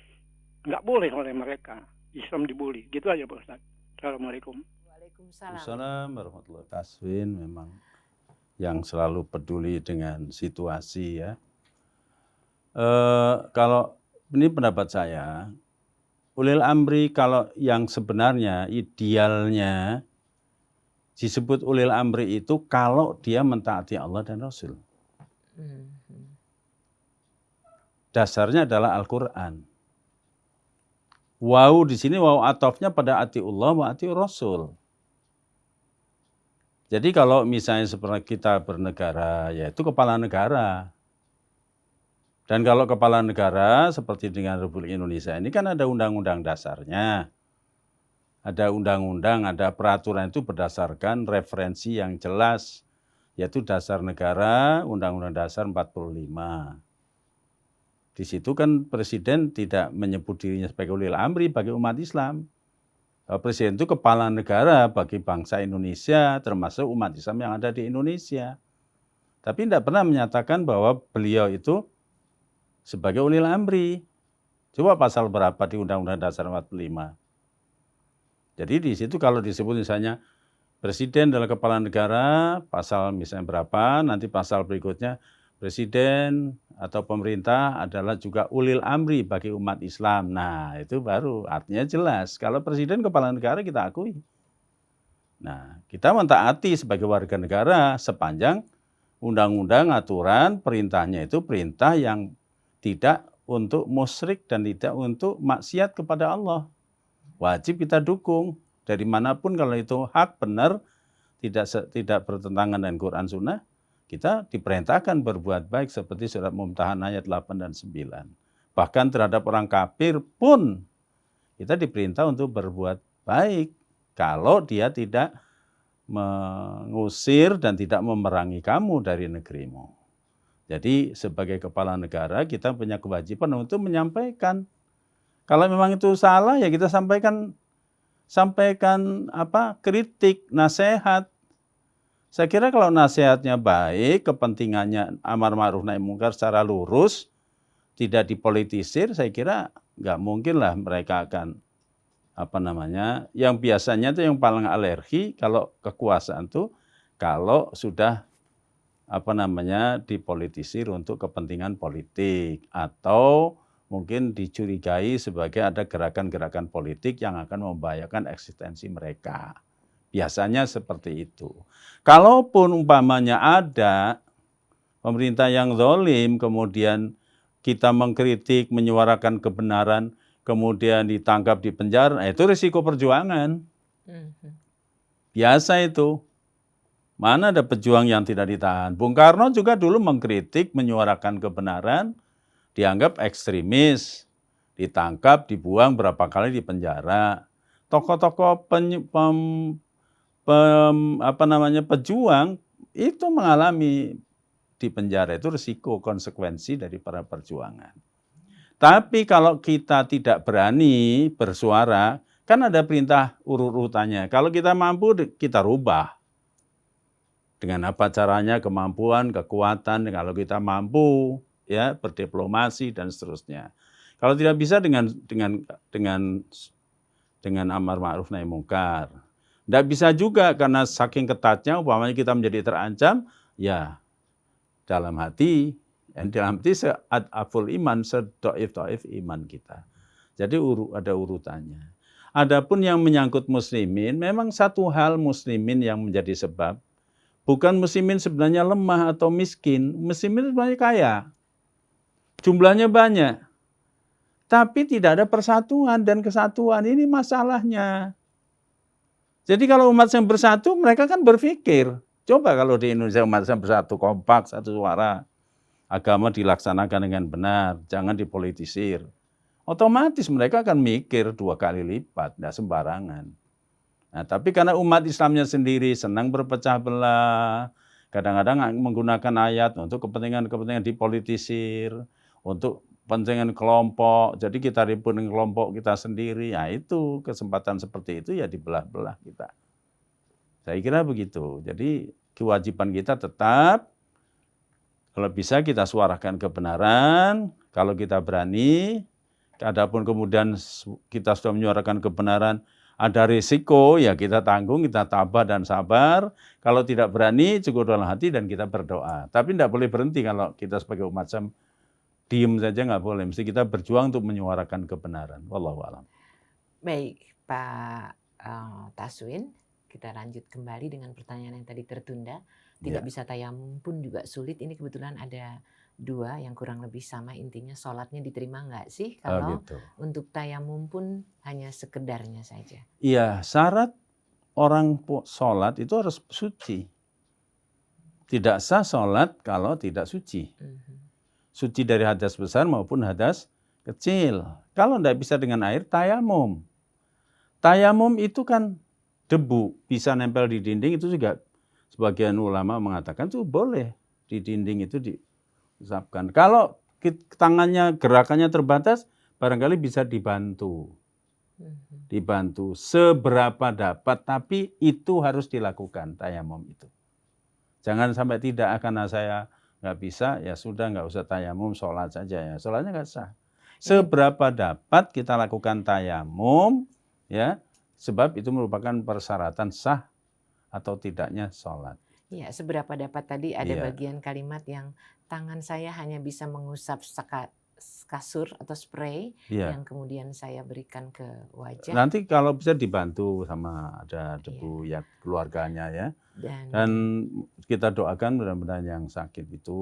Speaker 3: nggak boleh oleh mereka, Islam dibully. Gitu aja Pak Ustaz. Assalamualaikum.
Speaker 1: Waalaikumsalam.
Speaker 2: Assalamualaikum warahmatullahi wabarakatuh. Taswin memang yang selalu peduli dengan situasi ya. Kalau ini pendapat saya, ulil amri kalau yang sebenarnya idealnya disebut ulil amri itu kalau dia mentaati Allah dan Rasul. Dasarnya adalah Al-Quran. Waw di sini waw atofnya pada atiullah wa ati Rasul. Jadi kalau misalnya seperti kita bernegara, yaitu kepala negara. Dan kalau kepala negara seperti dengan Republik Indonesia ini kan ada undang-undang dasarnya. Ada undang-undang, ada peraturan itu berdasarkan referensi yang jelas, yaitu dasar negara, Undang-Undang Dasar 45. Di situ kan Presiden tidak menyebut dirinya sebagai ulil amri bagi umat Islam. Presiden itu kepala negara bagi bangsa Indonesia, termasuk umat Islam yang ada di Indonesia. Tapi tidak pernah menyatakan bahwa beliau itu sebagai ulil amri. Coba pasal berapa di Undang-Undang Dasar 45. Jadi di situ kalau disebut misalnya Presiden adalah kepala negara, pasal misalnya berapa, nanti pasal berikutnya Presiden atau pemerintah adalah juga ulil amri bagi umat Islam. Nah, itu baru artinya jelas. Kalau Presiden kepala negara kita akui. Nah, kita mentaati sebagai warga negara sepanjang undang-undang, aturan, perintahnya itu perintah yang tidak untuk musyrik dan tidak untuk maksiat kepada Allah. Wajib kita dukung. Dari manapun kalau itu hak benar, tidak bertentangan dengan Quran Sunnah, kita diperintahkan berbuat baik seperti surat Mumtahanah ayat 8 dan 9. Bahkan terhadap orang kafir pun kita diperintah untuk berbuat baik kalau dia tidak mengusir dan tidak memerangi kamu dari negerimu. Jadi sebagai kepala negara kita punya kewajiban untuk menyampaikan. Kalau memang itu salah ya kita sampaikan kritik, nasihat. Saya kira kalau nasihatnya baik, kepentingannya amar ma'ruf nahi munkar secara lurus, tidak dipolitisir, saya kira nggak mungkin lah mereka akan yang biasanya itu yang paling alergi kalau kekuasaan itu kalau sudah dipolitisir untuk kepentingan politik atau mungkin dicurigai sebagai ada gerakan-gerakan politik yang akan membahayakan eksistensi mereka. Biasanya seperti itu. Kalaupun umpamanya ada pemerintah yang zalim, kemudian kita mengkritik, menyuarakan kebenaran, kemudian ditangkap di penjara, itu risiko perjuangan. Biasa itu. Mana ada pejuang yang tidak ditahan. Bung Karno juga dulu mengkritik, menyuarakan kebenaran, dianggap ekstremis, ditangkap, dibuang berapa kali di penjara. Tokoh-tokoh pejuang itu mengalami di penjara, itu risiko konsekuensi dari para perjuangan. Tapi kalau kita tidak berani bersuara, kan ada perintah urut-urutannya. Kalau kita mampu, kita rubah. Dengan apa caranya, kemampuan, kekuatan, kalau kita mampu, ya berdiplomasi dan seterusnya. Kalau tidak bisa dengan amar ma'ruf nahi munkar. Tidak bisa juga karena saking ketatnya, umpamanya kita menjadi terancam, ya dalam hati se'ad'aful iman, sedo'if-do'if iman kita. Jadi ada urutannya. Adapun yang menyangkut muslimin, memang satu hal muslimin yang menjadi sebab, bukan muslimin sebenarnya lemah atau miskin, muslimin sebenarnya kaya. Jumlahnya banyak. Tapi tidak ada persatuan dan kesatuan, ini masalahnya. Jadi kalau umat yang bersatu, mereka kan berpikir, coba kalau di Indonesia umat yang bersatu, kompak, satu suara, agama dilaksanakan dengan benar, jangan dipolitisir. Otomatis mereka akan mikir 2 kali lipat, tidak sembarangan. Nah, tapi karena umat Islamnya sendiri senang berpecah belah, kadang-kadang menggunakan ayat untuk kepentingan-kepentingan dipolitisir, untuk kepentingan kelompok, jadi kita ribut dengan kelompok kita sendiri, ya itu kesempatan seperti itu ya dibelah-belah kita. Saya kira begitu. Jadi kewajiban kita tetap, kalau bisa kita suarakan kebenaran, kalau kita berani, adapun kemudian kita sudah menyuarakan kebenaran, ada risiko, ya kita tanggung, kita tabah dan sabar. Kalau tidak berani, cukup dalam hati dan kita berdoa. Tapi tidak boleh berhenti kalau kita sebagai umat Islam diem saja nggak boleh. Mesti kita berjuang untuk menyuarakan kebenaran. Wallahu a'lam.
Speaker 1: Baik, Pak Taswin, kita lanjut kembali dengan pertanyaan yang tadi tertunda. Tidak bisa tayamum pun juga sulit. Ini kebetulan ada 2 yang kurang lebih sama intinya, sholatnya diterima nggak sih kalau
Speaker 2: Gitu.
Speaker 1: untuk tayamum pun hanya sekedarnya saja?
Speaker 2: Iya, syarat orang sholat itu harus suci. Tidak sah sholat kalau tidak suci. Suci dari hadas besar maupun hadas kecil. Kalau tidak bisa dengan air, tayamum. Tayamum itu kan debu, bisa nempel di dinding, itu juga sebagian ulama mengatakan itu boleh di dinding itu diusapkan. Kalau tangannya, gerakannya terbatas, barangkali bisa dibantu. Dibantu seberapa dapat, tapi itu harus dilakukan tayamum itu. Jangan sampai tidak, karena saya nggak bisa, ya sudah nggak usah tayamum, sholat saja ya. Sholatnya nggak sah. Seberapa dapat kita lakukan tayamum, ya, sebab itu merupakan persyaratan sah atau tidaknya sholat.
Speaker 1: Ya, seberapa dapat tadi ada bagian kalimat yang tangan saya hanya bisa mengusap kasur atau spray yang kemudian saya berikan ke wajah.
Speaker 2: Nanti kalau bisa dibantu sama ada debu ya keluarganya ya. Dan kita doakan mudah-mudahan yang sakit itu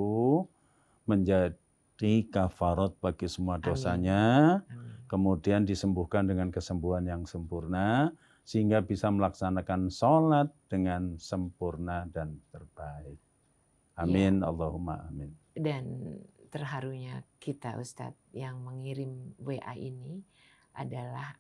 Speaker 2: menjadi kafarat bagi semua dosanya. Kemudian disembuhkan dengan kesembuhan yang sempurna sehingga bisa melaksanakan sholat dengan sempurna dan terbaik. Amin, Allahumma amin.
Speaker 1: Dan terharunya kita Ustadz yang mengirim WA ini adalah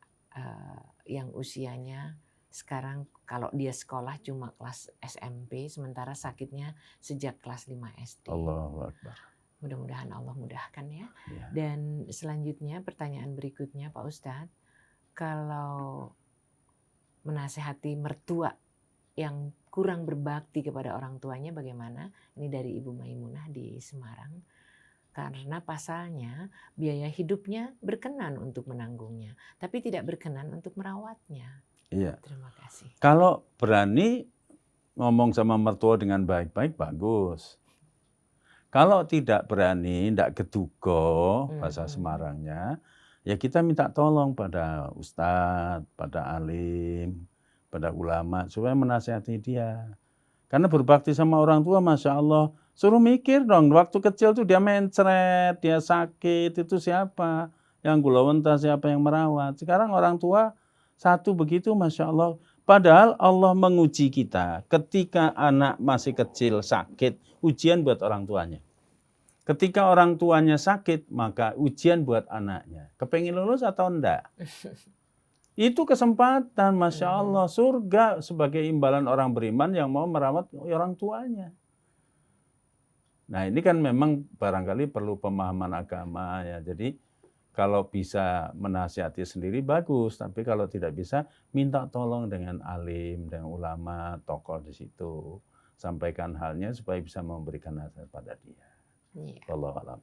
Speaker 1: yang usianya sekarang kalau dia sekolah cuma kelas SMP, sementara sakitnya sejak kelas 5 SD.
Speaker 2: Allahu Akbar.
Speaker 1: Mudah-mudahan Allah mudahkan ya. Dan selanjutnya pertanyaan berikutnya Pak Ustadz, kalau menasehati mertua yang kurang berbakti kepada orang tuanya bagaimana? Ini dari Ibu Maimunah di Semarang. Karena pasalnya biaya hidupnya berkenan untuk menanggungnya, tapi tidak berkenan untuk merawatnya.
Speaker 2: Iya.
Speaker 1: Terima kasih.
Speaker 2: Kalau berani ngomong sama mertua dengan baik-baik, bagus. Kalau tidak berani, tidak gedugo, bahasa Semarangnya, ya kita minta tolong pada ustadz, pada alim, pada ulama, supaya menasihati dia. Karena berbakti sama orang tua, Masya Allah, suruh mikir dong, waktu kecil tuh dia mencret, dia sakit, itu siapa? Yang gulawenta, siapa yang merawat? Sekarang orang tua satu begitu, Masya Allah. Padahal Allah menguji kita ketika anak masih kecil sakit, ujian buat orang tuanya. Ketika orang tuanya sakit, maka ujian buat anaknya. Kepengen lulus atau enggak? Itu kesempatan, Masya Allah. Surga sebagai imbalan orang beriman yang mau merawat orang tuanya. Nah ini kan memang barangkali perlu pemahaman agama ya. Jadi kalau bisa menasihati sendiri bagus. Tapi kalau tidak bisa, minta tolong dengan alim, dengan ulama, tokoh di situ. Sampaikan halnya supaya bisa memberikan nasihat pada dia. Wallahualam.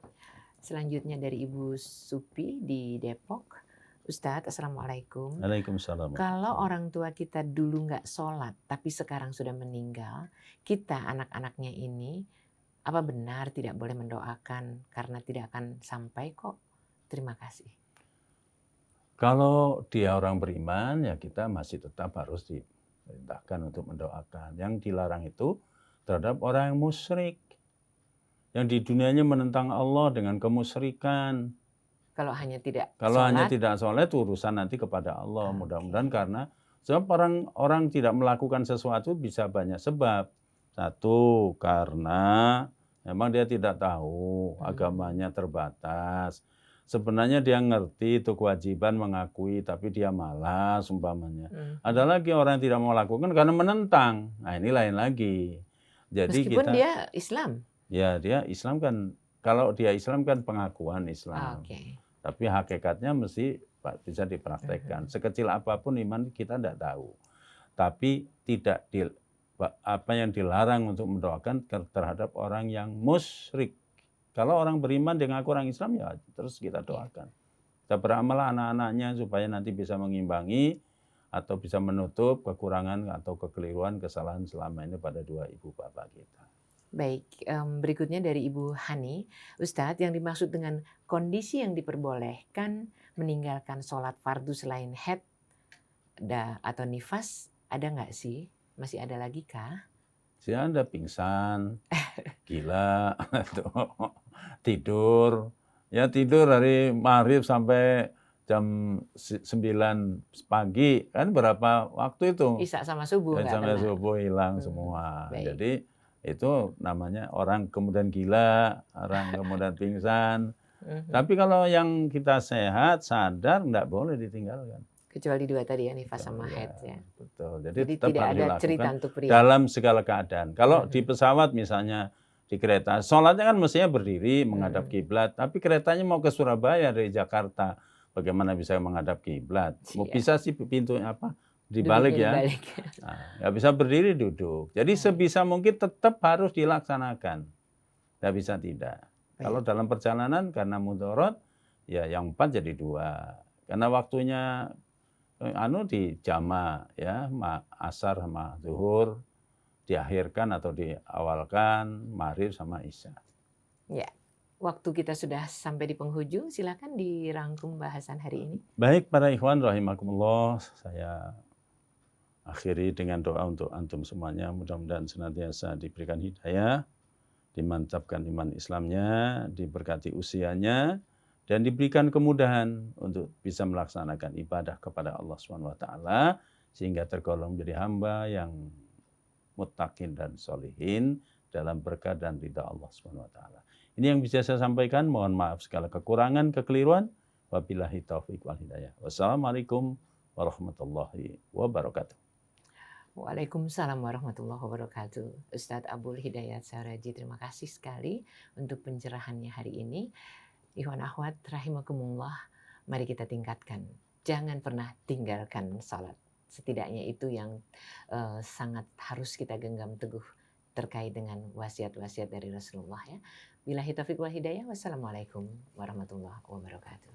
Speaker 1: Selanjutnya dari Ibu Supi di Depok. Ustadz, Assalamualaikum.
Speaker 2: Waalaikumsalam.
Speaker 1: Kalau orang tua kita dulu nggak sholat, tapi sekarang sudah meninggal, kita anak-anaknya ini, apa benar tidak boleh mendoakan karena tidak akan sampai kok? Terima kasih.
Speaker 2: Kalau dia orang beriman, ya kita masih tetap harus diperintahkan untuk mendoakan. Yang dilarang itu terhadap orang yang musyrik. Yang di dunianya menentang Allah dengan kemusyrikan.
Speaker 1: Kalau hanya tidak
Speaker 2: sholat, urusan nanti kepada Allah. Mudah-mudahan karena sebab orang tidak melakukan sesuatu bisa banyak sebab. Satu, karena memang dia tidak tahu, agamanya terbatas. Sebenarnya dia ngerti itu kewajiban mengakui, tapi dia malas umpamanya. Ada lagi orang yang tidak mau lakukan karena menentang. Nah ini lain lagi. Jadi
Speaker 1: meskipun dia Islam.
Speaker 2: Ya dia Islam kan, kalau dia Islam kan pengakuan Islam. Tapi hakikatnya mesti bisa dipraktekkan. Sekecil apapun iman kita tidak tahu. Tapi tidak apa yang dilarang untuk mendoakan terhadap orang yang musyrik. Kalau orang beriman dengan orang Islam ya terus kita doakan. Kita beramal anak-anaknya supaya nanti bisa mengimbangi atau bisa menutup kekurangan atau kekeliruan, kesalahan selama ini pada dua ibu bapak kita.
Speaker 1: Baik, berikutnya dari Ibu Hani. Ustadz, yang dimaksud dengan kondisi yang diperbolehkan meninggalkan sholat fardu selain haid atau nifas, ada nggak sih? Masih ada lagi kah?
Speaker 2: Si Anda pingsan, gila, tidur. Ya tidur dari maghrib sampai jam 9 pagi. Kan berapa waktu itu?
Speaker 1: Isya sama subuh nggak
Speaker 2: Sampai
Speaker 1: kena.
Speaker 2: subuh hilang semua.
Speaker 1: Baik.
Speaker 2: Jadi itu namanya orang kemudian gila, orang kemudian pingsan. Tapi kalau yang kita sehat, sadar, nggak boleh ditinggalkan.
Speaker 1: Kecuali dua tadi ya, nifas sama
Speaker 2: Ya,
Speaker 1: haid ya.
Speaker 2: betul.
Speaker 1: Jadi
Speaker 2: tetap
Speaker 1: tidak
Speaker 2: harus
Speaker 1: ada
Speaker 2: dilakukan
Speaker 1: cerita untuk pria.
Speaker 2: dalam segala keadaan. Kalau di pesawat misalnya, di kereta, sholatnya kan mestinya berdiri menghadap kiblat. Tapi keretanya mau ke Surabaya dari Jakarta, bagaimana bisa menghadap kiblat? Mau bisa sih pintunya apa? Dibalik ya.
Speaker 1: Dibalik.
Speaker 2: Nah, nggak bisa berdiri, duduk. Jadi sebisa mungkin tetap harus dilaksanakan. Nggak bisa tidak. Kalau dalam perjalanan karena mudorot, ya yang 4 jadi 2. Karena waktunya di jama ya, asar sama zuhur diakhirkan atau diawalkan, maghrib sama isya.
Speaker 1: Ya, waktu kita sudah sampai di penghujung, silakan dirangkum bahasan hari ini.
Speaker 2: Baik para ikhwan rahimakumullah, saya akhiri dengan doa untuk antum semuanya, mudah-mudahan senantiasa diberikan hidayah, dimantapkan iman Islamnya, diberkati usianya, dan diberikan kemudahan untuk bisa melaksanakan ibadah kepada Allah SWT, sehingga tergolong menjadi hamba yang muttaqin dan solihin dalam berkah dan ridha Allah SWT. Ini yang bisa saya sampaikan. Mohon maaf segala kekurangan, kekeliruan. Wabillahi taufiq wal hidayah. Wassalamualaikum warahmatullahi wabarakatuh.
Speaker 1: Waalaikumsalam warahmatullahi wabarakatuh. Ustadz Abul Hidayat Saraji, terima kasih sekali untuk pencerahannya hari ini. Ikhwan akhwat rahimakumullah, mari kita tingkatkan. Jangan pernah tinggalkan salat. Setidaknya itu yang sangat harus kita genggam teguh terkait dengan wasiat-wasiat dari Rasulullah ya. Billahi taufiq wal hidayah. Wassalamualaikum warahmatullahi wabarakatuh.